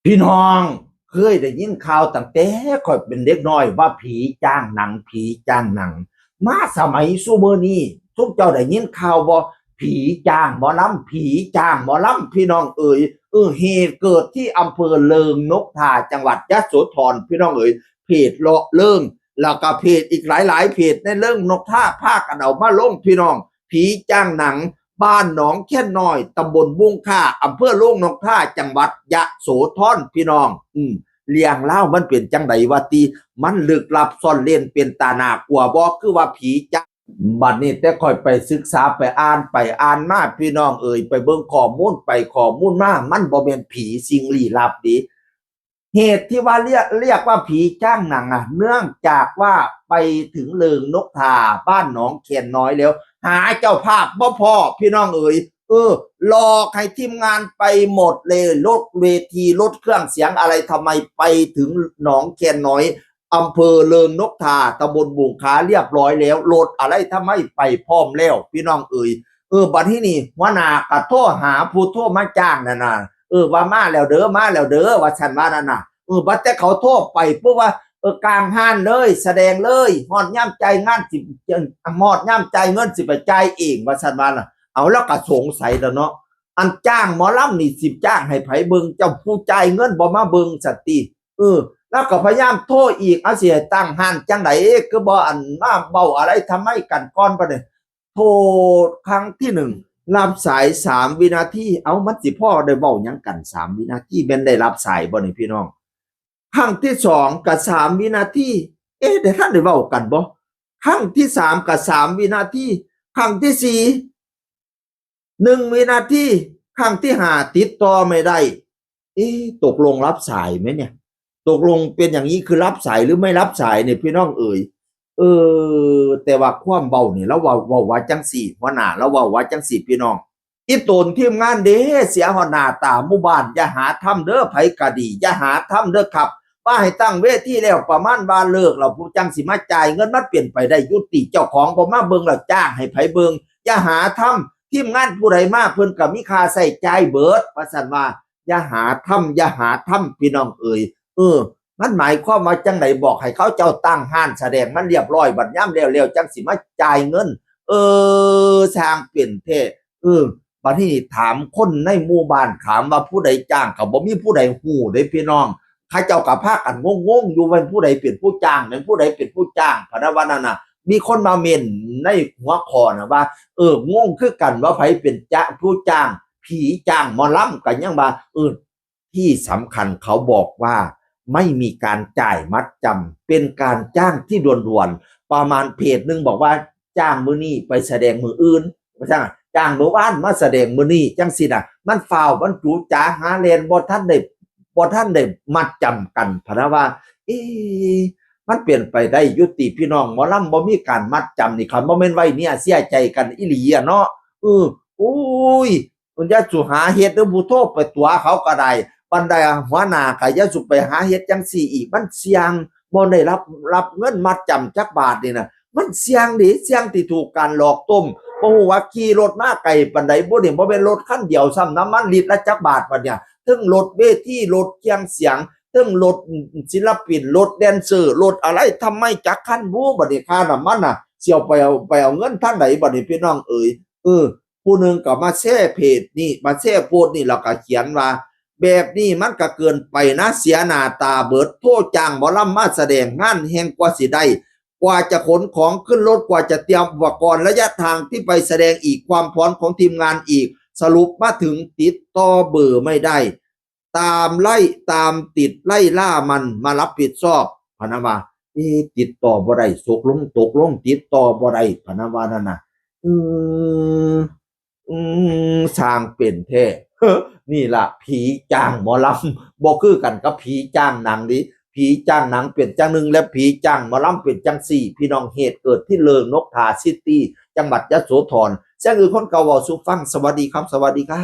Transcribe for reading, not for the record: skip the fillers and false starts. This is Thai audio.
พี่น้องเคยได้ยินข่าวตั้งแต่ค่อยเป็นเด็กน้อยว่าผีจ้างหนังผีจ้างหนังมาสมัยซุมื้อนี้ทุกเจ้าได้ยินข่าวบ่ผีจ้างหมอลำผีจ้างหมอลำพี่น้องเอ๋ยเหตุเกิดที่อำเภอเลิงนกทาจังหวัดยโสธรพี่น้องเอ๋ยเพจเลาะเลิงแล้วก็เพจอีกหลายๆเพจในเรื่องนกท่าพากันเอามาลงพี่น้องผีจ้างหนัง บ้านหนองแค่น้อยตำบลบุงค่าอำเภอโล่งนกท่าจังหวัดยะโสธรพี่น้องเลี้ยงเล่ามันเป็นจังไดวะตีมันลึกลับซ่อนเล่นเป็นตาหนากลัวบ่คือว่าผีจ้าบัดนี้แต่ค่อยไปศึกษาไปอ่านมาพี่น้องเอ่ยไปเบิ่งข้อมูลไปข้อมูลมามันบ่แม่นผีสิ่งลี้ลับดิเหตุที่ว่าเรียกว่าผีจ้างหนังเนื่องจากว่าไปถึงเลิงนกทาบ้านหนองเขียนน้อยแล้วหาเจ้าภาพบ่พอพี่น้องเอ๋ยหลอกให้ทีมงานไปหมดเลยรถเวทีรถเครื่องเสียงอะไรทำไมไปถึงหนองแคนน้อยอำเภอเลิงนกทาตำบลบุงขาเรียบร้อยแล้วรถอะไรทำไมไปพร้อมแล้วพี่น้องเอ๋ยบัดที่นี่หัวหน้ากะโทรหาผู้โทรมาจ้างนั่นน่ะว่ามาแล้วเด้อมาแล้วเด้อว่าฉันว่านั่นน่ะบัดแต่เขาโทรไปเพราะว่ากลางห้านเลยแสดงเลยฮอดย่ำใจงานสิฮอดย่ำใจเงินสิไปจ่ายเองว่าฉันว่าน่ะเอาแล้วก็สงสัยแล้วเนาะอันจ้างหมอลำนี่สิจ้างให้ไผเบิงเจ้าผู้จ่ายเงินบ่มาเบิงสัตติแล้วก็พยายามโทรอีกเอาสิให้ตั้งห้านจังไดก็บ่อันมาเบาอะไรทำให้กันก่อนบ่เนี่ยโทรครั้งที่หนึ่งรับสาย3 วินาทีเอามันสิพ่อได้เว้าหยังกัน3 วินาทีแม่นได้รับสายบ่นี่พี่น้องครั้งที่สองกับ3 วินาทีได้ท่านได้เว้ากันบ่ครั้งที่สามกับ3 วินาทีครั้งที่สี่1 วินาทีครั้งที่ห้าติดต่อไม่ได้ตกลงรับสายไหมเนี่ยตกลงเป็นอย่างนี้คือรับสายหรือไม่รับสายเนี่ยพี่น้องเอ๋ยแต่ว่าความเบาเนี่ยแล้วว่าจังสี่หัวหน้าแล้วว่าจังสี่พี่น้องอีตนทีมงานเด้เสียหัวหน้าตาหมู่บ้านอย่าหาทำเด้อไผกะดีอย่าหาทำเด้อครับว่าให้ตั้งเวทีแล้วประมาณว่าเลิกเราผู้จังสิมาจ่ายเงินมันเปลี่ยนไปได้ยุติเจ้าของบ่มาเบิ่งแล้วจ้างให้ไผเบิ่งอย่าหาทำทีมงานผู้ใดมาเพิ่นก็มีค่าใช้จ่ายเบิดว่าซั่นว่าอย่าหาทำพี่น้องเอ๋ยมันหมายความว่าจังไดบอกให้เขาเจ้าตั้งห้านแสดงมันเรียบร้อยบัดยามแล้วจังสิมาจ่ายเงินสร้างเปลี่ยนแท้บัดนี้ถามคนในหมู่บ้านถามว่าผู้ใดจ้างก็บ่มีผู้ใดฮู้เด้พี่น้องข้าเจ้าก็พากันงงๆอยู่ว่าผู้ใดเป็นผู้จ้างนั้นผู้ใดเป็นผู้จ้างพะนะว่านั่นน่ะมีคนมาเม่นในหัวข้อน่ะว่างงคือกันว่าไผเป็นผู้จ้างผีจ้างหมอลำกันยังว่าที่สำคัญเขาบอกว่าไม่มีการจ่ายมัดจำเป็นการจ้างที่ด่วนๆประมาณเพจนึงบอกว่าจ้างมื้อนี้ไปแสดงมื้ออื่นว่าจังจ้างมื้อวานมาแสดงมื้อนี้จังซี่น่ะมันฟาวมันจูจ๋าหาแลนบ่ทันได้มัดจำกันพะนะว่ามันเปลี่ยนไปได้ยุติพี่น้องหมอลำบ่มีการมัดจำนี่คันบ่แม่นไว้เนี่ยเสียใจกันอีหลีอะเนาะอุ้ยมันจะสุหาเฮ็ดหรือผู้โทรไปตัวเขาก็ได้ปันใดหัวหน้าก็อย่าสุไปหาเฮ็ดจังซี่อีกมันเสี่ยงบ่ได้รับเงินมัดจำจักบาทนี่น่ะมันเสี่ยงดิเสี่ยงที่ถูกการหลอกต้มบ่ฮู้ว่าขี่รถมาไกลปานใดบ่นี่บ่แม่นรถคันเดียวซ้ำน้ำมันลิตรละจักบาทบัดเนี่ยทั้งรถเวทีรถเครื่องเสียงทั้งรถศิลปินรถแดนเซอร์รถอะไรทำไมจักคันบูบัดนี้ค่าน้ำมันน่ะสิเอาไปเอาเงินทางไหนบัดนี้พี่น้องเอ๋ยผู้หนึ่งก็มาแชร์เพจนี่มาแชร์โพสต์นี่แล้วก็เขียนว่าแบบนี้มันก็เกินไปนะเสียหน้าตาเบิดโทษจ้างหมอลำมาแสดงงานแห่งกว่าสิได้กว่าจะขนของขึ้นรถกว่าจะเตรียมอุปกรณ์ระยะทางที่ไปแสดงอีกความพร้อมของทีมงานอีกสรุปมาถึงติดต่อเบอร์ไม่ได้ตามติดไล่ล่ามันมารับผิดชอบพะนะว่าติดต่อบ่ได้ตกลงติดต่อบ่ได้พะนะว่านั่นน่ะสร้างเป็นแท้นี่ล่ะผีจ้างหมอลำบ่คือกันกับผีจ้างหนังดิผีจ้างหนังเป็นจังหนึ่งและผีจ้างหมอลำเป็นจังสี่พี่น้องเหตุเกิดที่เลิงนกทาซิตี้จังหวัดยโสธรเสียงอื่นคนเก่าเว้าสู่ฟังสวัสดีครับสวัสดีครับ